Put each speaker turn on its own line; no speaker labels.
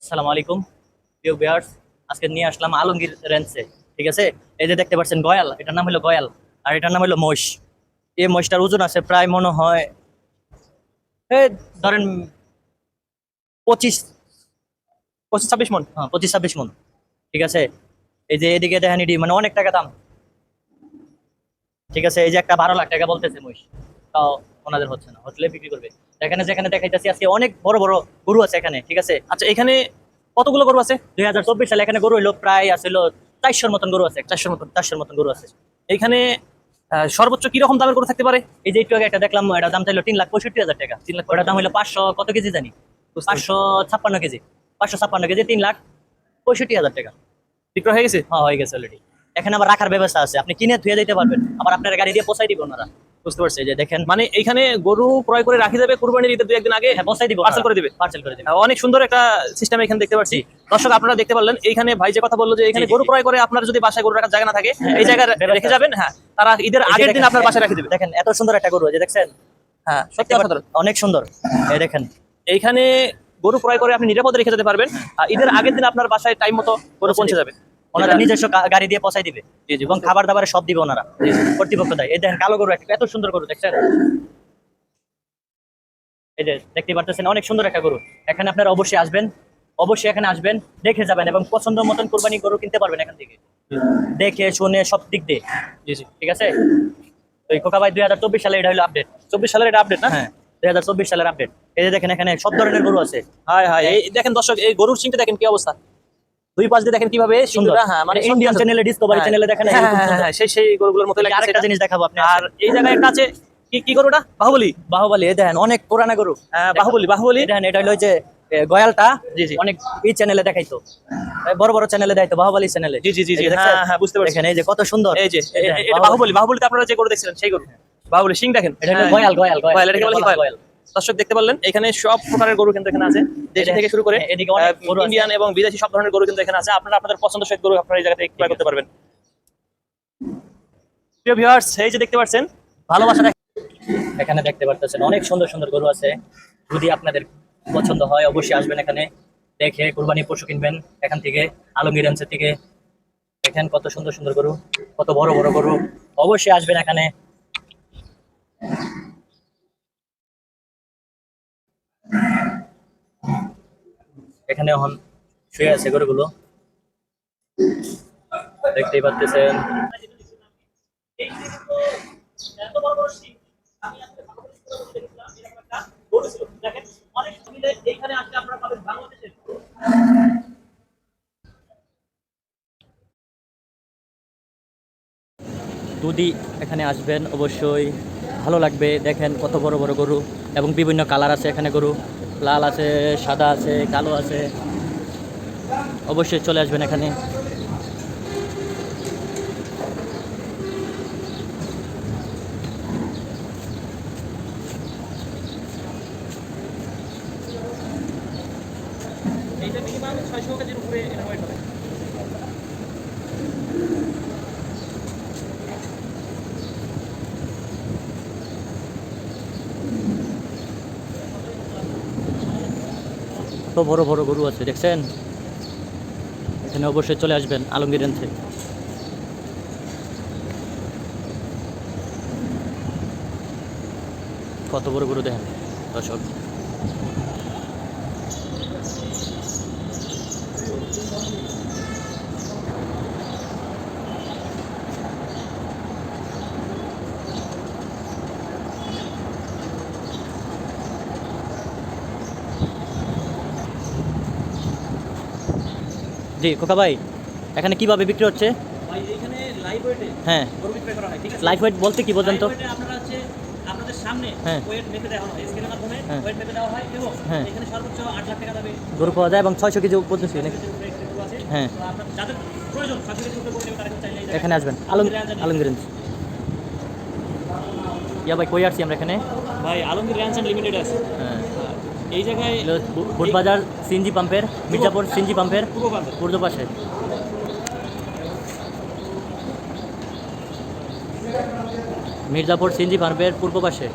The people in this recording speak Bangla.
আসসালামু আলাইকুম প্রিয় ভিউয়ার্স। আজকে নিয়ে আসলাম আলমগীর রেঞ্জে। ঠিক আছে, এই যে দেখতে পাচ্ছেন গয়াল, এটার নাম হলো গয়াল, আর এটার নাম হলো মহিষ। এই মহিষটার ওজন আছে প্রায় মনে হয় এই ধরেন 25
25-26 মন।
হ্যাঁ 25-26 মন। ঠিক আছে, এই যে এদিকে দেখেন এটি মানে অনেক টাকা দাম। ঠিক আছে, এই যে একটা 12 লাখ টাকা বলতেছে মহিষ, তাও ওনাদের হচ্ছে না, হলে বিক্রি করবে। এখানে যেখানে দেখাইতেছি আজকে অনেক বড় বড় গরু আছে এখানে। ঠিক আছে,
আচ্ছা, এখানে কতগুলো গরু আছে?
2024 সালে এখানে গরু হইলো প্রায় আসছিল 400-র মতন গরু আছে, 400-র মতন গরু আছে।
এখানে সর্বোচ্চ কি রকম দামের গরু থাকতে পারে?
এই যে একটু আগে একটা দেখলাম, এটা দাম চাইলো 3,65,000 টাকা।
3 লাখ।
ওটার দাম হলো 500 কত কেজি জানি, 556 কেজি, 556 কেজি, 3,65,000 টাকা।
বিক্রয় হয়ে গেছে?
হ্যাঁ হয়ে গেছে অলরেডি। এখানে আবার রাখার ব্যবস্থা আছে, আপনি কিনে ধুয়ে দিতে পারবেন, আবার আপনার গাড়ি দিয়ে পৌঁছাই দিব ওনারা। বুঝতে পারছি, এই যে দেখেন
মানে এইখানে গরু ক্রয় করে রাখি যাবে, কুরবানির ঈদের 2-1 দিন আগে
হ্যাঁ পৌঁছাই দিব,
পার্সেল করে দিবে।
পার্সেল করে দিবে।
অনেক সুন্দর একটা সিস্টেম এখানে দেখতে পাচ্ছি। দর্শক, আপনারা দেখতে পারলেন এইখানে ভাই যে কথা বললো যে এখানে
জি, জি,
গরু
জি।
ক্রয় করে আপনার যদি বাসায় গরু রাখার জায়গা না থাকে
হ্যাঁ,
এই জায়গায়
ব্যবস্থা
রেখে
আছে।
যাবেন। হ্যাঁ, তারা ঈদের
এই যে
আগের দিন
দেখেন,
আপনার বাসায় রেখে দেবে।
দেখেন এত সুন্দর একটা গরু, এই যে দেখছেন।
হ্যাঁ, সত্যি অসাধারণ।
অনেক সুন্দর, এই দেখেন।
এইখানে গরু ক্রয় করে আপনি নিরাপদে রেখে যেতে পারবেন। আর ঈদের আগের দিন আপনার বাসায় টাইম মতো গরু পৌঁছে যাবে।
ওনারা নিজস্ব গাড়ি দিয়ে পৌঁছাই দিবে,
জি, জি,
এবং খাবার দাবার সব দিবে ওনারা, কর্তৃপক্ষ দেয়। এই দেখেন কালো গরু একটা, এত সুন্দর গরু দেখছেন। এই যে দেখতে পারতেছেন অনেক সুন্দর একটা গরু। এখানে আপনারা অবশ্যই আসবেন, অবশ্যই এখানে আসবেন, দেখে যাবেন এবং পছন্দ মতন কোরবানি গরু কিনতে পারবেন এখান থেকে, দেখে শুনে সব দিক দিয়ে।
জি, জি।
ঠিক আছে, ওই কোকা ভাই 2024 সালে এটা হলো আপডেট।
24 সালের এটা আপডেট না?
হ্যাঁ 2024 সালের আপডেট। এই যে দেখেন এখানে সব ধরনের গরু আছে।
হায় হায়, এই দেখেন দর্শক, এই গরুর সিংটা দেখেন কি অবস্থা। দুই পাশ দিয়ে দেখেন কিভাবে
সুন্দর,
সিংটা। হ্যাঁ, মানে
ইন্ডিয়ান চ্যানেলে, ডিসকভারি চ্যানেলে দেখেন
হ্যাঁ, হ্যাঁ, হ্যাঁ, সেই গরুগুলোর মতো লাগছে।
আরেকটা জিনিস দেখাবো আপনি।
আর এই জায়গায় একটা আছে, কি কি গরুটা? বাহুবলী।
বাহুবলী, এই দেখেন অনেক পুরানা গরু।
হ্যাঁ, বাহুবলী।
এই দেখেন এটা হলো যে গয়ালটা,
জি, জি।
অনেক এই চ্যানেলে দেখাইতো, বড় বড় চ্যানেলে দেখাইতো, বাহুবলী চ্যানেলে।
জি, জি, জি, জি।
এই যে দেখছেন?
হ্যাঁ, হ্যাঁ, বুঝতে পারছি।
দেখেন এই যে কত সুন্দর,
এই যে
এই দেখেন,
এটা বাহুবলীতে আপনারা যে গরু দেখছিলেন সেই গরু। বাহুবলী সিং দেখেন।
এটা হলো
হ্যাঁ,
গয়াল, গয়াল, গয়াল।
গয়াল, এটাকে বলে কি গয়াল? দর্শক দেখতে পারলেন এখানে সব প্রকারের গরু কিন্তু এখানে আছে, দেশি থেকে শুরু করে
এদিকে অনেক গরু আছে।
ইন্ডিয়ান এবং বিদেশি সব ধরনের গরু কিন্তু এখানে আছে। আপনারা আপনাদের পছন্দের গরু আপনারা এই জায়গা থেকে ক্রয় করতে পারবেন। প্রিয় ভিউয়ার্স, এই যে দেখতে পাচ্ছেন
ভালোবাসা এখানে দেখতে পারতেছেন অনেক সুন্দর সুন্দর গরু আছে। যদি আপনাদের পছন্দ হয় অবশ্যই আসবেন এখানে, দেখে কুরবানি পশু কিনবেন এখান থেকে, আলমগীর রেঞ্জের থেকে। দেখেন কত সুন্দর সুন্দর গরু, কত বড় বড় গরু। অবশ্যই আসবেন এখানে। এখানে এখন শুয়ে আছে গরুগুলো, দেখতেই পাচ্ছেন। যদি এখানে আসবেন অবশ্যই ভালো লাগবে। দেখেন কত বড় বড় গরু, এবং বিভিন্ন কালার আছে এখানে গরু, লাল আছে, সাদা আছে, কালো আছে। অবশ্যই চলে আসবেন এখানে।
এইটা মিনিমাম 600 কেজির উপরে এর ওয়েট হবে।
কত বড় বড় গরু আছে দেখছেন। এখানে অবশ্যই চলে আসবেন আলমগীর রেঞ্জে। কত বড় গরু দেখেন দর্শক। জি খোকা ভাই, এখানে কিভাবে বিক্রি হচ্ছে?
ভাই এখানে লাইভ ওয়েটে
হ্যাঁ,
গরু বিক্রয় করা হয়, ঠিক আছে?
লাইফ ওয়েট বলতে কি বোঝেন তো?
লাইভ ওয়েটে আপনারা হচ্ছে আপনাদের সামনে
হ্যাঁ।
ওয়েট মেপে দেওয়া হয়, স্কেলের মাধ্যমে
হ্যাঁ।
ওয়েট মেপে দেওয়া হয় এবং
হ্যাঁ।
এখানে সর্বোচ্চ 8 লাখ টাকা দামে
গরু পাওয়া যায় এবং 600 কেজি পর্যন্ত নাকি?
গরু আছে।
হ্যাঁ,
তো আপনার যাদের প্রয়োজন 600 কেজি উপরে গরু নেবে তারা কিন্তু চাইলে এই জায়গায়
এখানে আসবেন আলমগীর রেঞ্জ। ইয়া ভাই কই আসছি আমরা এখানে?
ভাই আলমগীর র্যান্স এন্ড লিমিটেড আছে।
হ্যাঁ,
এই জায়গায়
বুটবাজার সিএনজি পাম্পের, মির্জাপুর সিএনজি পাম্পের
পূর্ব প্রান্তে।
পূর্ব পাশে। মির্জাপুর সিএনজি পাম্পের পূর্ব পাশে।